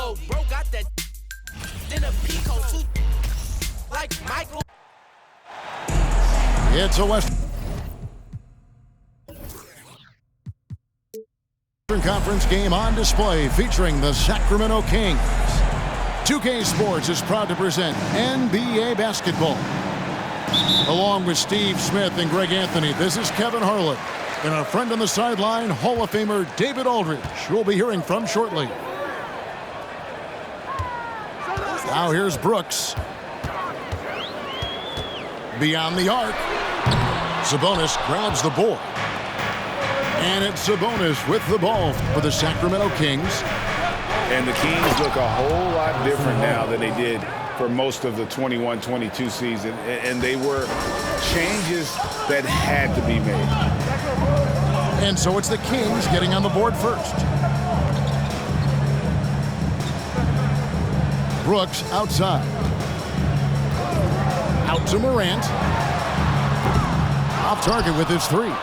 Pico, bro got that in a Pico too, like Michael. It's a Western Conference game on display featuring the Sacramento Kings. 2K Sports is proud to present NBA basketball. Along with Steve Smith and Greg Anthony, this is Kevin Harlan. And our friend on the sideline, Hall of Famer David Aldridge, who we'll be hearing from shortly. Now here's Brooks. Beyond the arc. Sabonis grabs the board. And it's Sabonis with the ball for the Sacramento Kings. And the Kings look a whole lot different now than they did for most of the 21-22 season. And they were changes that had to be made. And so it's the Kings getting on the board first. Brooks outside. Out to Morant. Off target with his three.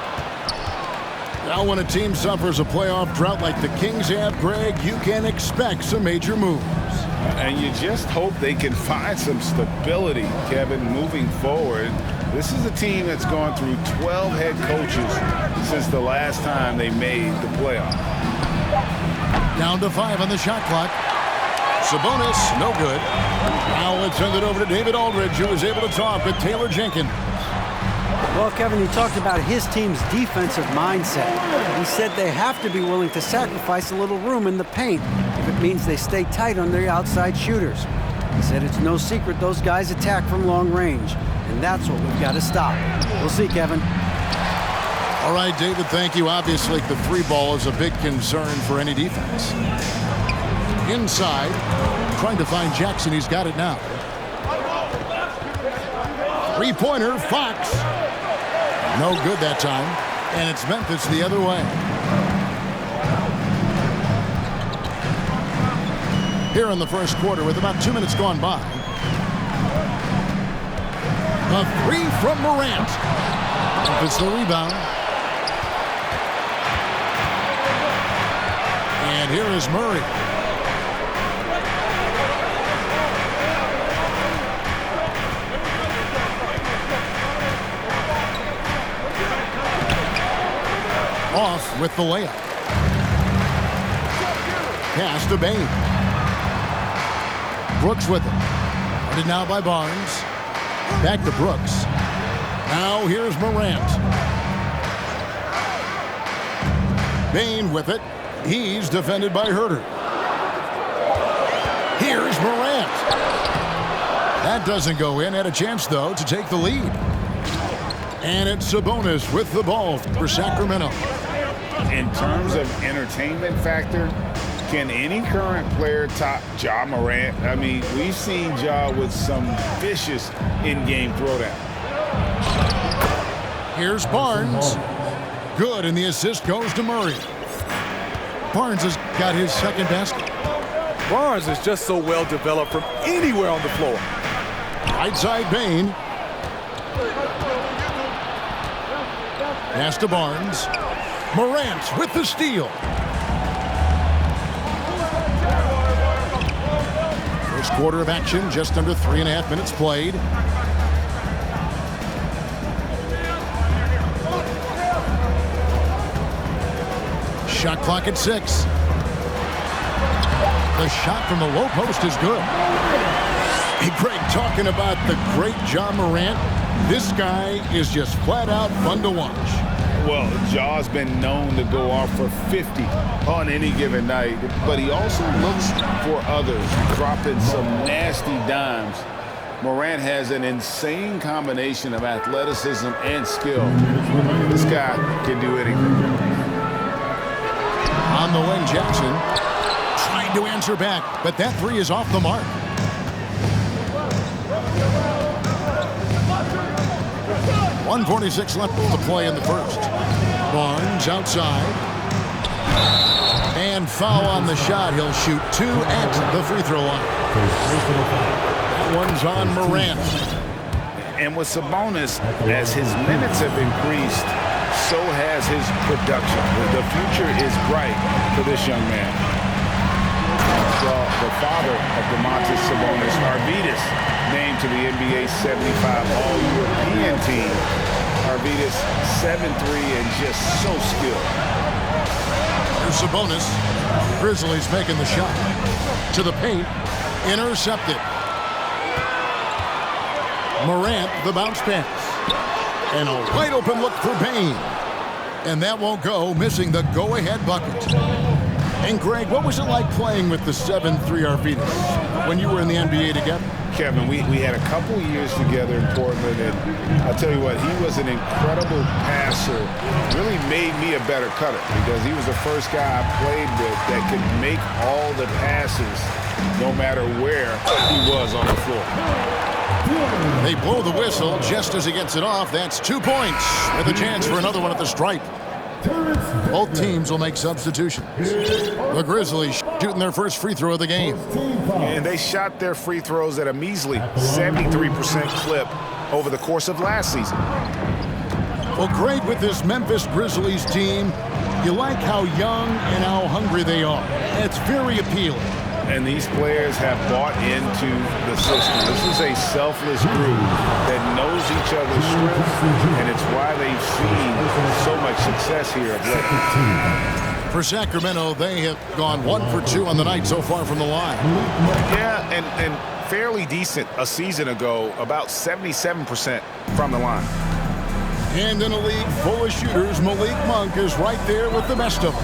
Now when a team suffers a playoff drought like the Kings have, Greg, you can expect some major moves. And you just hope they can find some stability, Kevin, moving forward. This is a team that's gone through 12 head coaches since the last time they made the playoff. Down to 5 on the shot clock. Sabonis, no good. Now let's send it over to David Aldridge, who was able to talk with Taylor Jenkins. Well, Kevin, he talked about his team's defensive mindset. He said they have to be willing to sacrifice a little room in the paint if it means they stay tight on their outside shooters. He said it's no secret those guys attack from long range, and that's what we've got to stop. We'll see, Kevin. All right, David, thank you. Obviously, the three ball is a big concern for any defense. Inside, trying to find Jackson. He's got it now. Three-pointer, Fox. No good that time, and it's Memphis the other way. Here in the first quarter with about 2 minutes gone by. A three from Morant. Memphis the rebound. And here is Murray. Off with the layup. Pass to Bain. Brooks with it. Guarded now by Barnes. Back to Brooks. Now here's Morant. Bain with it. He's defended by Herter. Here's Morant. That doesn't go in. Had a chance, though, to take the lead. And it's Sabonis with the ball for Sacramento. In terms of entertainment factor, can any current player top Ja Morant? I mean, we've seen Ja with some vicious in-game throwdown. Here's Barnes. Good, and the assist goes to Murray. Barnes has got his second basket. Barnes is just so well developed from anywhere on the floor. Right side Bain. Pass to Barnes. Morant with the steal. First quarter of action, just under 3.5 minutes played. Shot clock at 6. The shot from the low post is good. Hey, Greg, talking about the great Ja Morant, this guy is just flat out fun to watch. Well, Ja's been known to go off for 50 on any given night, but he also looks for others, dropping some nasty dimes. Morant has an insane combination of athleticism and skill. This guy can do anything. On the wing, Jackson trying to answer back, but that three is off the mark. .146 left to play in the first. Barnes outside. And foul on the shot. He'll shoot 2 at the free throw line. That one's on Morant. And with Sabonis, as his minutes have increased, so has his production. The future is bright for this young man. Well, the father of Domantas Sabonis, Arvydas, named to the NBA 75 All-European team. Arvydas, 7'3", and just so skilled. Here's Sabonis. Grizzlies making the shot. To the paint. Intercepted. Morant, the bounce pass. And a wide open look for Payne. And that won't go, missing the go-ahead bucket. And Greg, what was it like playing with the 7'3" Arvydas when you were in the NBA together? Kevin, we had a couple years together in Portland, and I'll tell you what, he was an incredible passer. Really made me a better cutter because he was the first guy I played with that could make all the passes no matter where he was on the floor. They blow the whistle just as he gets it off. That's 2 points with a chance for another one at the stripe. Both teams will make substitutions. The Grizzlies shooting their first free throw of the game. And they shot their free throws at a measly 73% clip over the course of last season. Well, Greg, with this Memphis Grizzlies team, you like how young and how hungry they are. It's very appealing. And these players have bought into the system. This is a selfless group that knows each other's strengths, and it's why they've seen so much success here of late. For Sacramento, they have gone 1 for 2 on the night so far from the line. Yeah, and fairly decent a season ago, about 77% from the line. And in a league full of shooters, Malik Monk is right there with the best of them.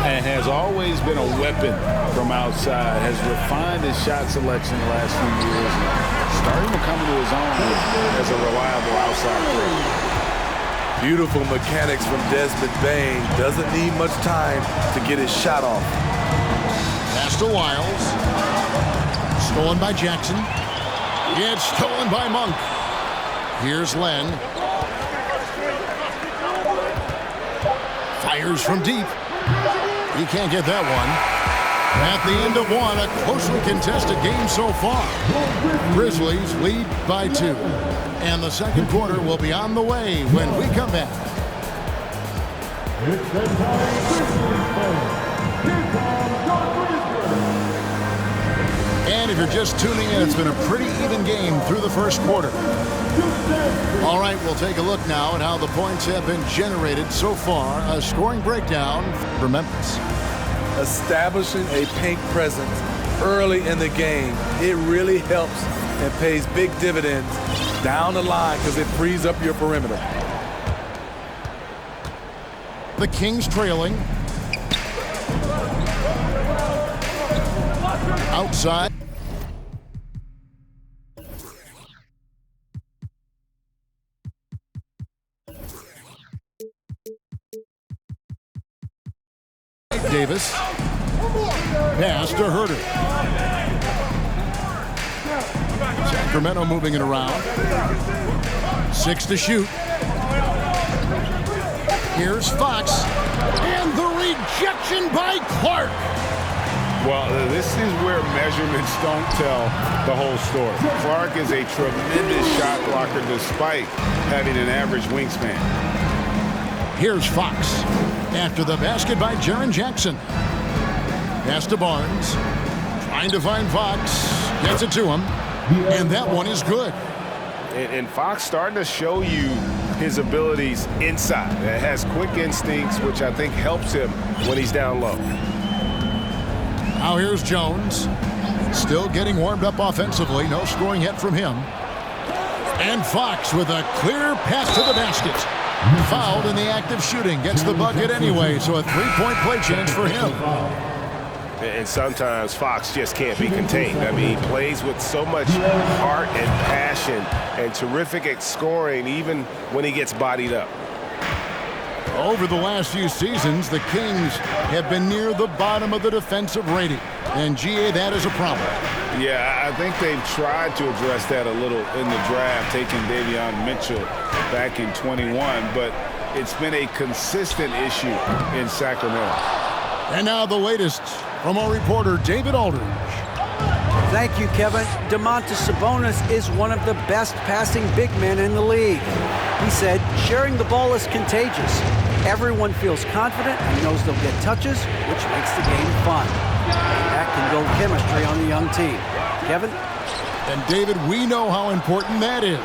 And has always been a weapon from outside, has refined his shot selection the last few years, starting to come into his own as a reliable outside threat. Beautiful mechanics from Desmond Bane. Doesn't need much time to get his shot off. Pass to Wiles. Stolen by Jackson. It's stolen by Monk. Here's Len. Fires from deep. He can't get that one. At the end of one, a closely contested game so far. Grizzlies lead by 2. And the second quarter will be on the way when we come back. And if you're just tuning in, it's been a pretty even game through the first quarter. All right, we'll take a look now at how the points have been generated so far. A scoring breakdown for Memphis. Establishing a paint presence early in the game, it really helps and pays big dividends down the line because it frees up your perimeter. The Kings trailing. Outside. Davis. Pass to Herter. Sacramento moving it around. 6 to shoot. Here's Fox. And the rejection by Clark. Well, this is where measurements don't tell the whole story. Clark is a tremendous shot blocker despite having an average wingspan. Here's Fox. After the basket by Jaren Jackson. Pass to Barnes. Trying to find Fox. Gets it to him. And that one is good. And Fox starting to show you his abilities inside. It has quick instincts, which I think helps him when he's down low. Now here's Jones. Still getting warmed up offensively. No scoring yet from him. And Fox with a clear path to the basket. Fouled in the act of shooting. Gets the bucket anyway, so a 3-point play chance for him. And sometimes Fox just can't be contained. I mean, he plays with so much heart and passion and terrific at scoring even when he gets bodied up. Over the last few seasons, the Kings have been near the bottom of the defensive rating. And, GA, that is a problem. Yeah, I think they've tried to address that a little in the draft, taking Davion Mitchell back in 21, but it's been a consistent issue in Sacramento. And now the latest from our reporter, David Aldridge. Thank you, Kevin. Domantas Sabonis is one of the best passing big men in the league. He said, sharing the ball is contagious. Everyone feels confident and knows they'll get touches, which makes the game fun. That can go and chemistry on the young team. Kevin? And David, we know how important that is.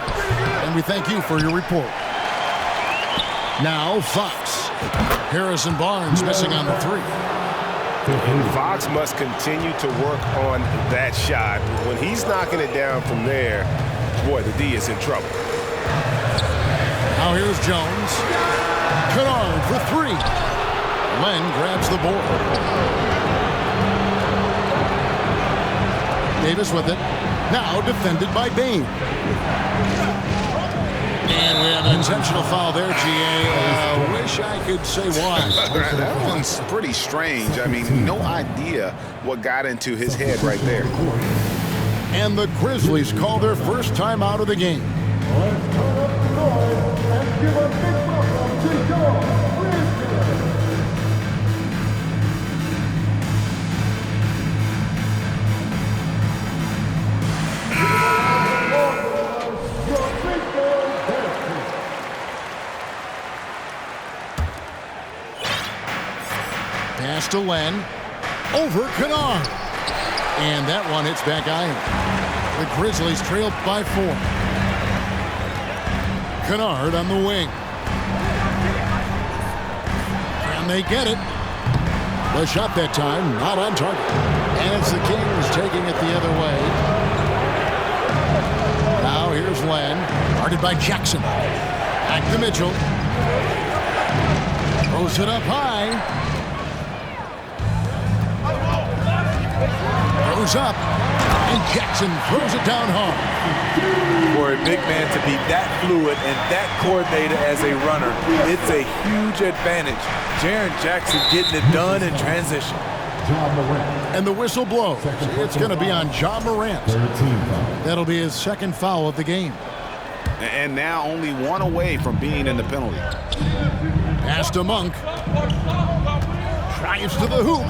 And we thank you for your report. Now, Fox. Harrison Barnes missing on the three. Fox must continue to work on that shot. When he's knocking it down from there, boy, the D is in trouble. Now here's Jones. Kennard for three. Len grabs the board. Davis with it. Now defended by Bain. And we have an intentional foul there, G.A. Wish I could say why. That one's pretty strange. I mean, no idea what got into his head right there. And the Grizzlies call their first time out of the game. Pass to Len. Over Kennard. And that one hits back iron. The Grizzlies trail by 4. Kennard on the wing. And they get it. The shot that time, not on target. And it's the Kings taking it the other way. Now here's Len. Guarded by Jackson. Back to Mitchell. Throws it up high. Goes up, and Jackson throws it down hard. For a big man to be that fluid and that coordinated as a runner, it's a huge advantage. Jaren Jackson getting it done in transition. And the whistle blows. It's going to be on John Morant. That'll be his second foul of the game. And now only one away from being in the penalty. Pass to Monk. Drives to the hoop.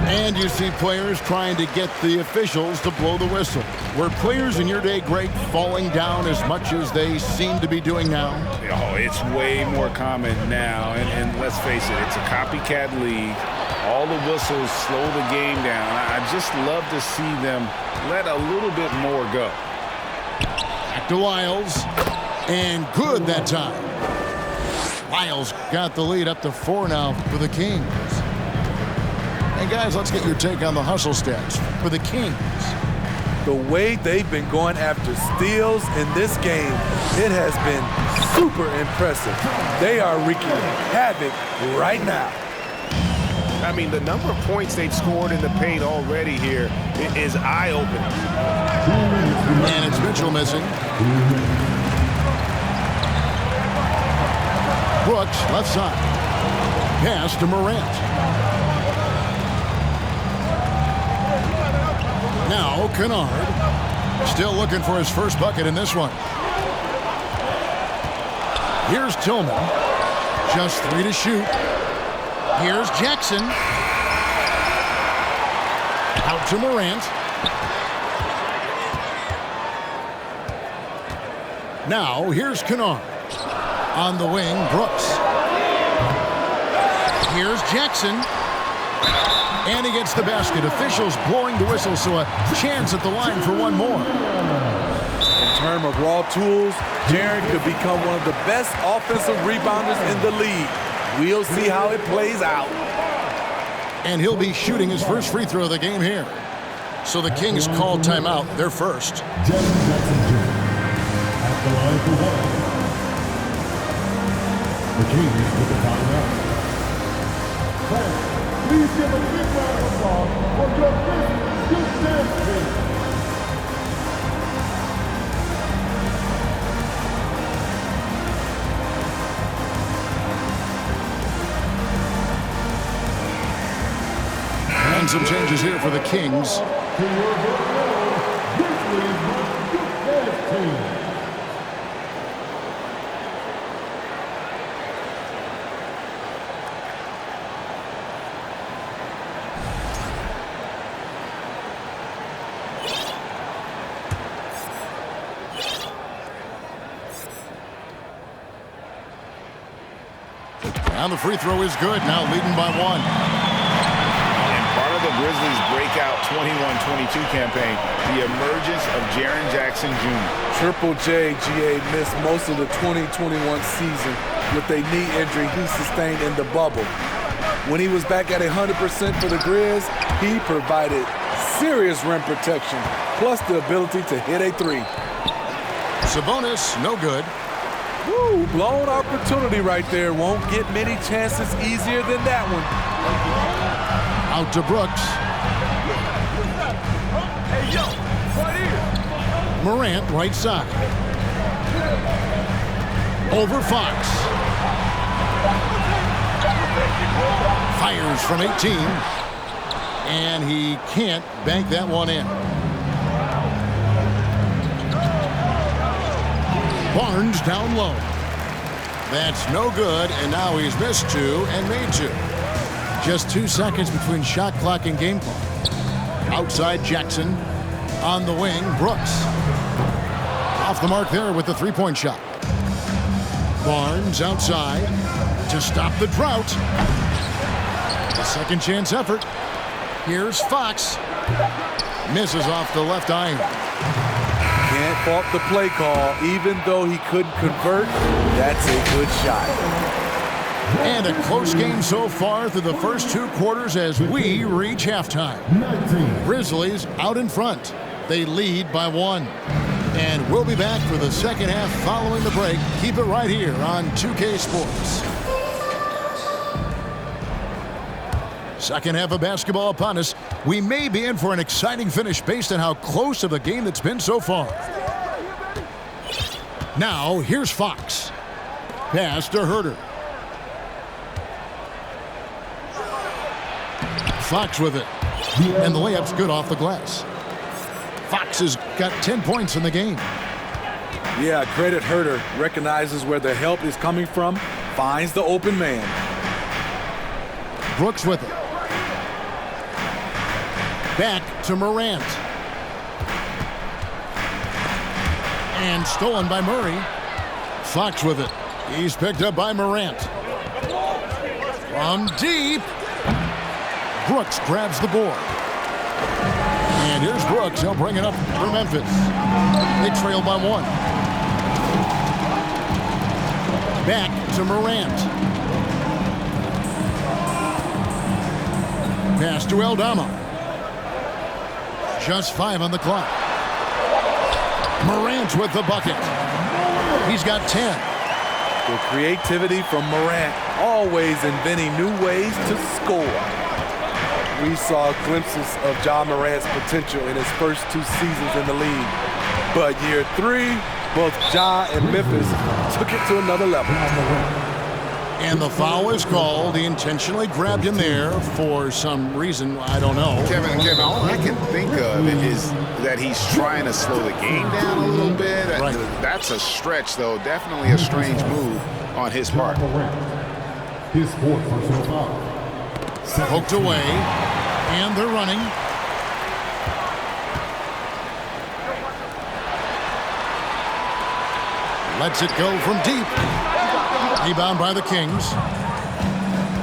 And you see players trying to get the officials to blow the whistle. Were players in your day great falling down as much as they seem to be doing now? Oh, it's way more common now. And let's face it, it's a copycat league. All the whistles slow the game down. I just love to see them let a little bit more go. Back to Lyles. And good that time. Lyles got the lead up to 4 now for the Kings. And guys, let's get your take on the hustle stats for the Kings. The way they've been going after steals in this game, it has been super impressive. They are wreaking havoc right now. I mean, the number of points they've scored in the paint already here is eye-opening. And it's Mitchell missing. Brooks, left side. Pass to Morant. Now Kennard, still looking for his first bucket in this one. Here's Tillman, just 3 to shoot. Here's Jackson. Out to Morant. Now here's Kennard. On the wing, Brooks. Here's Jackson. And he gets the basket. Officials blowing the whistle, so a chance at the line for one more. In terms of raw tools, Jaren could become one of the best offensive rebounders in the league. We'll see how it plays out. And he'll be shooting his first free throw of the game here. So the Kings call timeout, their first. At the line for 1. The Kings with the timeout. Please give a big round of applause for your best good dance team. And some changes here for the Kings. And the free throw is good, now leading by 1. And part of the Grizzlies' breakout 21-22 campaign, the emergence of Jaren Jackson Jr. Triple J, GA, missed most of the 2021 season with a knee injury he sustained in the bubble. When he was back at 100% for the Grizz, he provided serious rim protection, plus the ability to hit a three. Sabonis, no good. Woo, blown opportunity right there. Won't get many chances easier than that one. Out to Brooks. Hey, yo, right here. Morant, right side. Over Fox. Fires from 18. And he can't bank that one in. Barnes down low. That's no good, and now he's missed two and made two. Just 2 seconds between shot clock and game clock. Outside Jackson. On the wing, Brooks. Off the mark there with the three-point shot. Barnes outside to stop the drought. A second chance effort. Here's Fox. Misses off the left iron. Can't fault the play call. Even though he couldn't convert, that's a good shot. And a close game so far through the first 2 quarters as we reach halftime. Grizzlies out in front. They lead by 1. And we'll be back for the second half following the break. Keep it right here on 2K Sports. Second half of basketball upon us. We may be in for an exciting finish based on how close of the game that's been so far. Now, here's Fox. Pass to Herter. Fox with it. And the layup's good off the glass. Fox has got 10 points in the game. Yeah, credit Herter. Recognizes where the help is coming from. Finds the open man. Brooks with it. Back to Morant. And stolen by Murray. Fox with it. He's picked up by Morant. From deep. Brooks grabs the board. And here's Brooks. He'll bring it up for Memphis. They trail by 1. Back to Morant. Pass to Aldama. Just 5 on the clock. Morant with the bucket. He's got 10. The creativity from Morant, always inventing new ways to score. We saw glimpses of Ja Morant's potential in his first 2 seasons in the league. But year 3, both Ja and Memphis took it to another level. And the foul is called. He intentionally grabbed him there for some reason. I don't know. Kevin, all I can think of is that he's trying to slow the game down a little bit. Right. That's a stretch, though. Definitely a strange move on his part. His fourth personal foul. Poked away. And they're running. Lets it go from deep. Rebound by the Kings.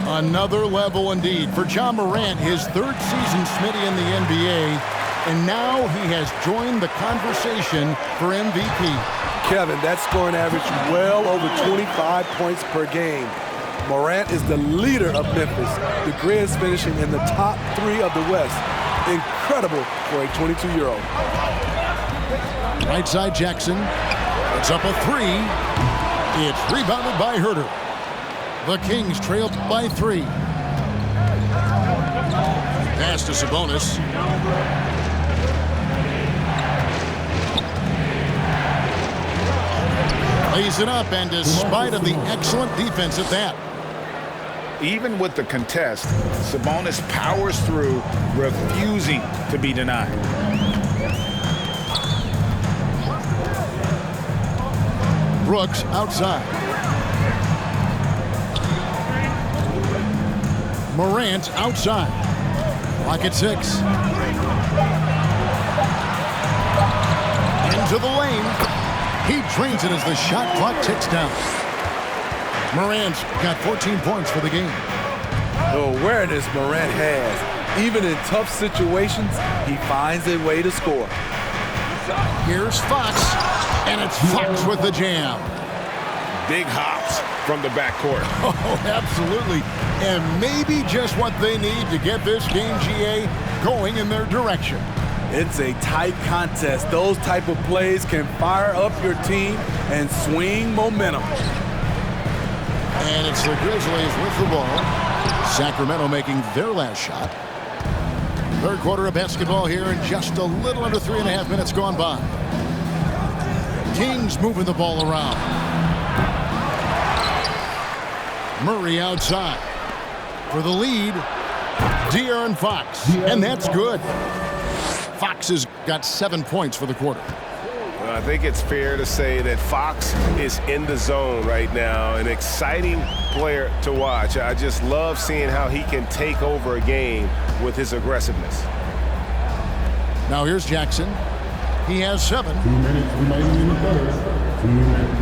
Another level indeed for Ja Morant, his 3rd season Smitty in the NBA, and now he has joined the conversation for MVP. Kevin, that scoring average well over 25 points per game. Morant is the leader of Memphis, the Grizz finishing in the top 3 of the West. Incredible for a 22-year-old. Right side Jackson. It's up a 3. It's rebounded by Herter. The Kings trailed by 3. Pass to Sabonis. Lays it up, and despite of the excellent defense at that. Even with the contest, Sabonis powers through, refusing to be denied. Brooks outside. Morant outside. Clock at 6. Into the lane. He drains it as the shot clock ticks down. Morant's got 14 points for the game. The awareness Morant has. Even in tough situations, he finds a way to score. Here's Fox, and it's Fox with the jam. Big hops from the backcourt. Oh, absolutely. And maybe just what they need to get this game, GA, going in their direction. It's a tight contest. Those type of plays can fire up your team and swing momentum. And it's the Grizzlies with the ball. Sacramento making their last shot. Third quarter of basketball here in just a little under 3.5 minutes gone by. Kings moving the ball around. Murray outside. For the lead, De'Aaron Fox. And that's good. Fox has got 7 points for the quarter. Well, I think it's fair to say that Fox is in the zone right now. An exciting player to watch. I just love seeing how he can take over a game with his aggressiveness. Now here's Jackson. He has 7. 2 minutes remaining in the third. 2 minutes.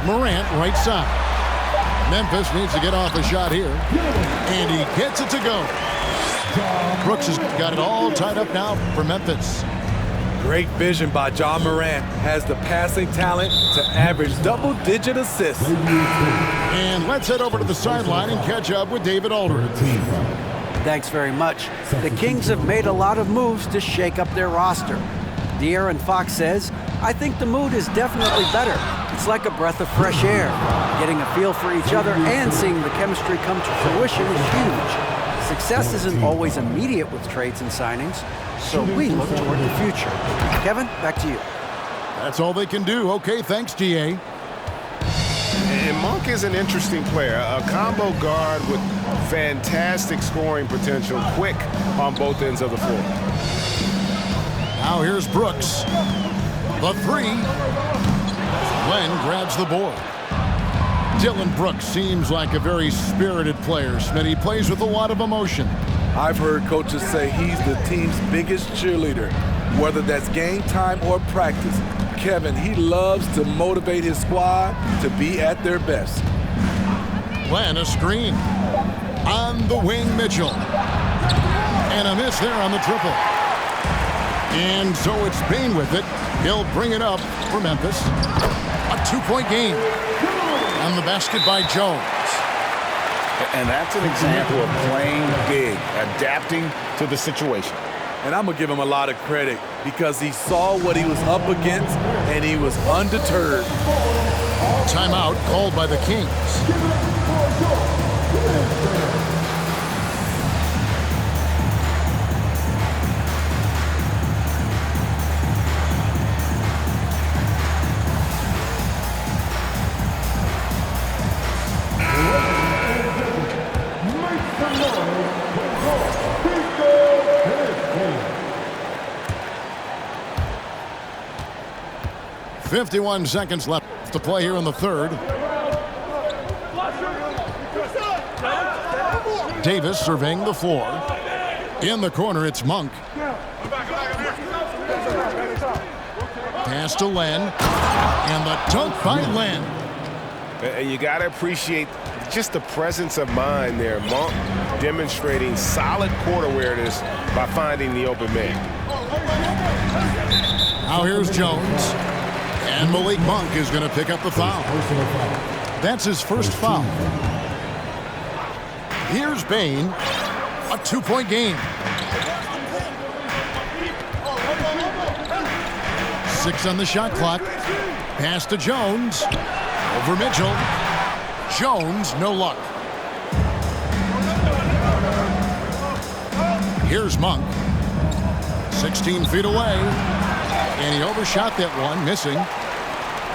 Morant right side. Memphis needs to get off a shot here. And he gets it to go. Brooks has got it all tied up now for Memphis. Great vision by John Morant. Has the passing talent to average double-digit assists. And let's head over to the sideline and catch up with David Aldridge. Thanks very much. The Kings have made a lot of moves to shake up their roster. De'Aaron Fox says, I think the mood is definitely better. It's like a breath of fresh air. Getting a feel for each other and seeing the chemistry come to fruition is huge. Success isn't always immediate with trades and signings, so we look toward the future. Kevin, back to you. That's all they can do. Okay, thanks, GA. And Monk is an interesting player, a combo guard with fantastic scoring potential, quick on both ends of the floor. Now here's Brooks. The 3. Len grabs the board. Dylan Brooks seems like a very spirited player, Smith. He plays with a lot of emotion. I've heard coaches say he's the team's biggest cheerleader, whether that's game time or practice. Kevin, he loves to motivate his squad to be at their best. Len, a screen. On the wing, Mitchell. And a miss there on the triple. And so it's Bane with it. He'll bring it up for Memphis. A 2-point game. On the basket by Jones. And that's an example of playing big, adapting to the situation. And I'm going to give him a lot of credit because he saw what he was up against and he was undeterred. Timeout called by the Kings. 51 seconds left to play here in the third. Davis surveying the floor. In the corner, it's Monk. Pass to Len. And the dunk by Len. And you got to appreciate just the presence of mind there. Monk demonstrating solid court awareness by finding the open man. Now here's Jones. And Malik Monk is going to pick up the foul. That's his first foul. Here's Bane. A 2-point game. 6 on the shot clock. Pass to Jones. Over Mitchell. Jones, no luck. Here's Monk. 16 feet away. And he overshot that one, missing.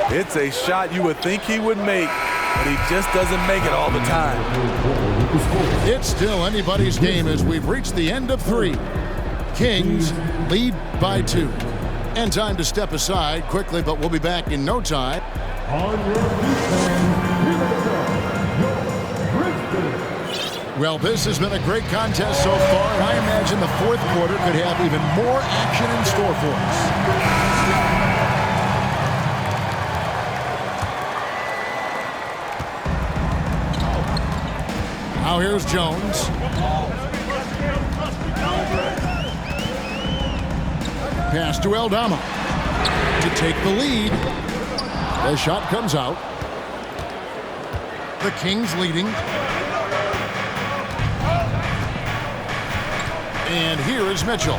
It's a shot you would think he would make, but he just doesn't make it all the time. It's still anybody's game as we've reached the end of 3. Kings lead by 2. And time to step aside quickly, but we'll be back in no time. On your defense, here they come, your Grizzlies. Well, this has been a great contest so far, and I imagine the fourth quarter could have even more action in store for us. Now here's Jones. pass to Aldama to take the lead. The shot comes out. The Kings leading. And here is Mitchell.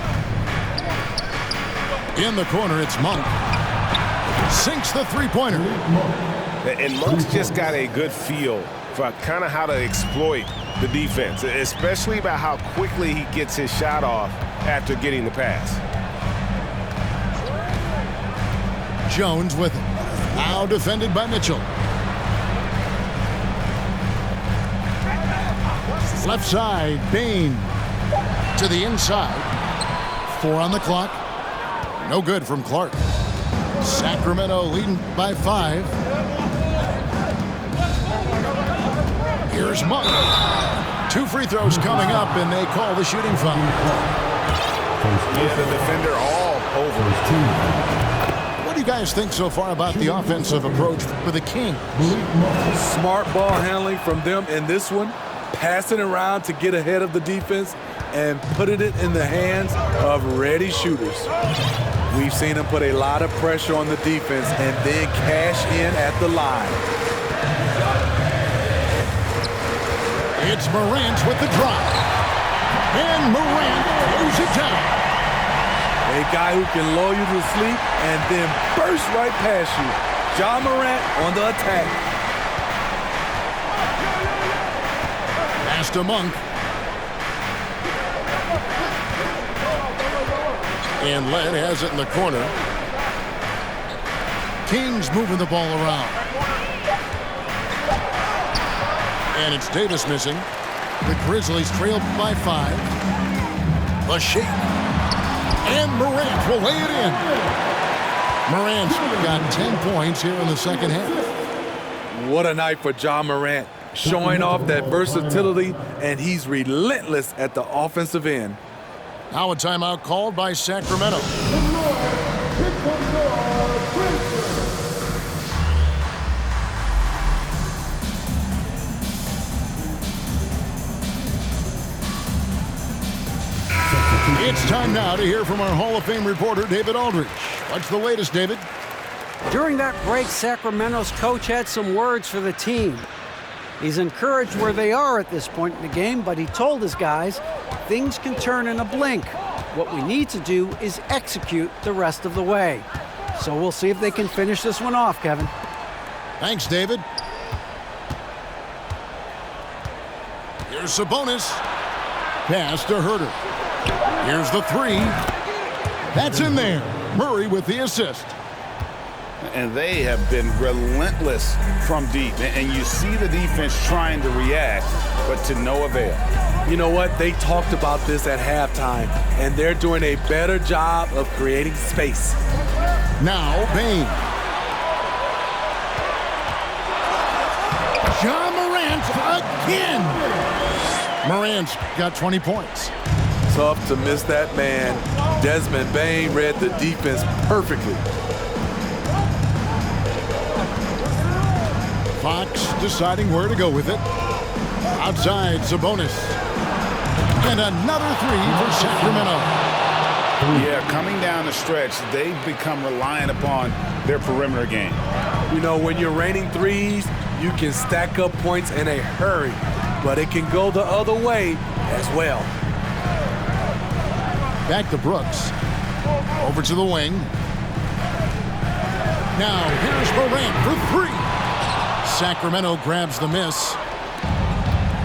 In the corner, it's Monk. Sinks the three-pointer. And Monk's just got a good feel for kind of how to exploit the defense, especially about how quickly he gets his shot off after getting the pass. Jones with it. Now defended by Mitchell. Left side, Bain to the inside. 4 on the clock. No good from Clark. Sacramento leading by 5. Here's Monk. 2 free throws coming up, and they call the shooting foul. Yeah, the defender all over his team. What do you guys think so far about the offensive approach for the Kings? Smart ball handling from them in this one. Passing around to get ahead of the defense and putting it in the hands of ready shooters. We've seen them put a lot of pressure on the defense and then cash in at the line. It's Morant with the drive. And Morant throws it down. A guy who can lull you to sleep and then burst right past you. Ja Morant on the attack. Pass to Monk. And Led has it in the corner. Kings moving the ball around. And it's Davis missing. The Grizzlies trail by 5. A shake. And Morant will lay it in. Morant's got 10 points here in the second half. What a night for Ja Morant. Showing off that versatility, and he's relentless at the offensive end. Now a timeout called by Sacramento. It's time now to hear from our Hall of Fame reporter, David Aldridge. What's the latest, David? During that break, Sacramento's coach had some words for the team. He's encouraged where they are at this point in the game, but he told his guys things can turn in a blink. What we need to do is execute the rest of the way. So we'll see if they can finish this one off, Kevin. Thanks, David. Here's Sabonis. Pass to Herter. Here's the 3. That's in there. Murray with the assist. And they have been relentless from deep. And you see the defense trying to react, but to no avail. You know what? They talked about this at halftime, and they're doing a better job of creating space. Now, Bain. Ja Morant again. Morant's got 20 points. Tough to miss that man. Desmond Bain read the defense perfectly. Fox deciding where to go with it. Outside, Sabonis. And another 3 for Sacramento. Yeah, coming down the stretch, they've become reliant upon their perimeter game. You know, when you're raining threes, you can stack up points in a hurry, but it can go the other way as well. Back to Brooks. Over to the wing. Now, here's Morant for 3. Sacramento grabs the miss.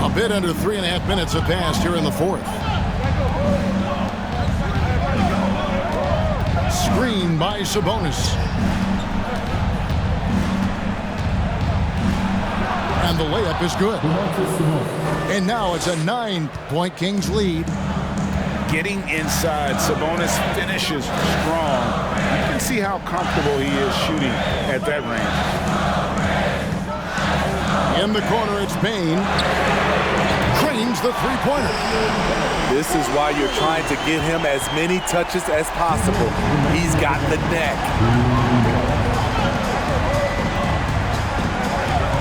A bit under 3.5 minutes have passed here in the 4th. Screen by Sabonis. And the layup is good. And now it's a 9-point Kings lead. Getting inside, Sabonis finishes strong. You can see how comfortable he is shooting at that range. In the corner, it's Bain. Drains the 3-pointer. This is why you're trying to get him as many touches as possible. He's got the neck.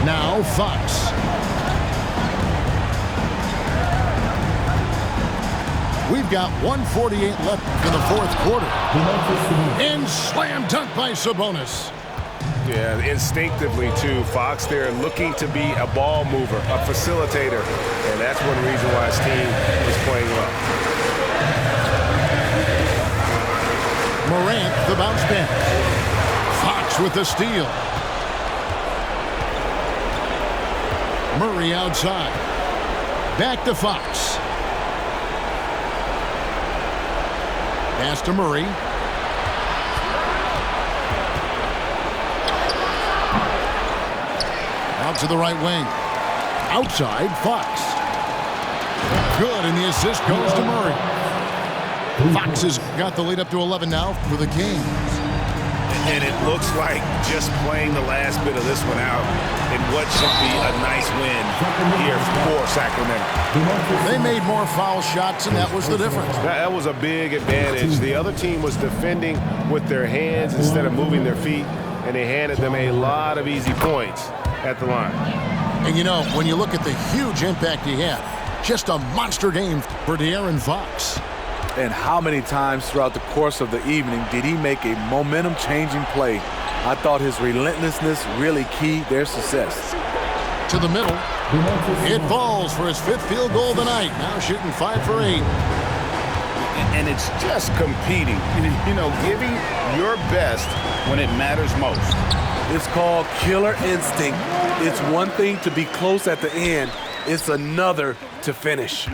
Now Fox. We've got 1:48 left in the fourth quarter. And slam dunk by Sabonis. Yeah, instinctively, too. Fox there looking to be a ball mover, a facilitator. And that's one reason why his team is playing well. Morant, the bounce back. Fox with the steal. Murray outside. Back to Fox. Pass to Murray. Out to the right wing. Outside, Fox. Good, and the assist goes to Murray. Fox has got the lead up to 11 now for the Kings. And it looks like just playing the last bit of this one out in what should be a nice win here for Sacramento. They made more foul shots, and that was the difference. That was a big advantage. The other team was defending with their hands instead of moving their feet, and they handed them a lot of easy points at the line. And you know, when you look at the huge impact he had, just a monster game for De'Aaron Fox. And how many times throughout the course of the evening did he make a momentum-changing play? I thought his relentlessness really keyed their success. To the middle. It falls for his 5th field goal of the night. Now shooting 5 for 8. And it's just competing, you know, giving your best when it matters most. It's called killer instinct. It's one thing to be close at the end. It's another to finish.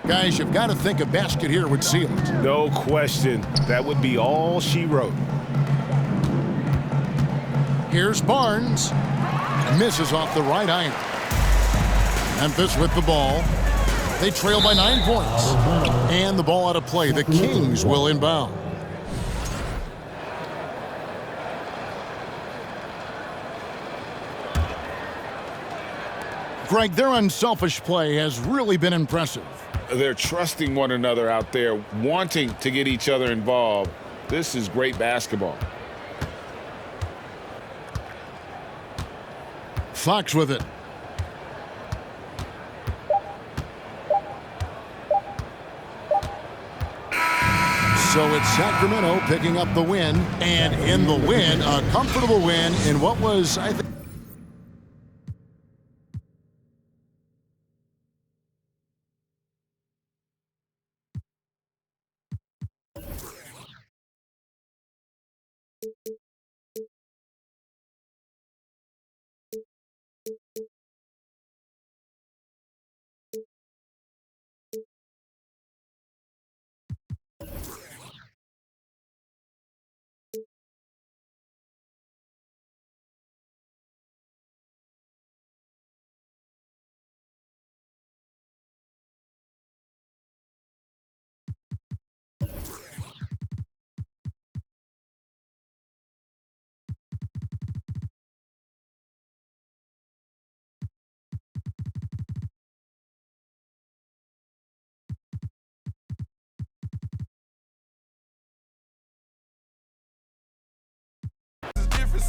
Guys, you've got to think a basket here would seal it. No question. That would be all she wrote. Here's Barnes. Misses off the right iron. Memphis with the ball. They trail by 9 points. And the ball out of play. The Kings will inbound. Greg, their unselfish play has really been impressive. They're trusting one another out there, wanting to get each other involved. This is great basketball. Fox with it. So it's Sacramento picking up the win, and in the win, a comfortable win in what was, I think,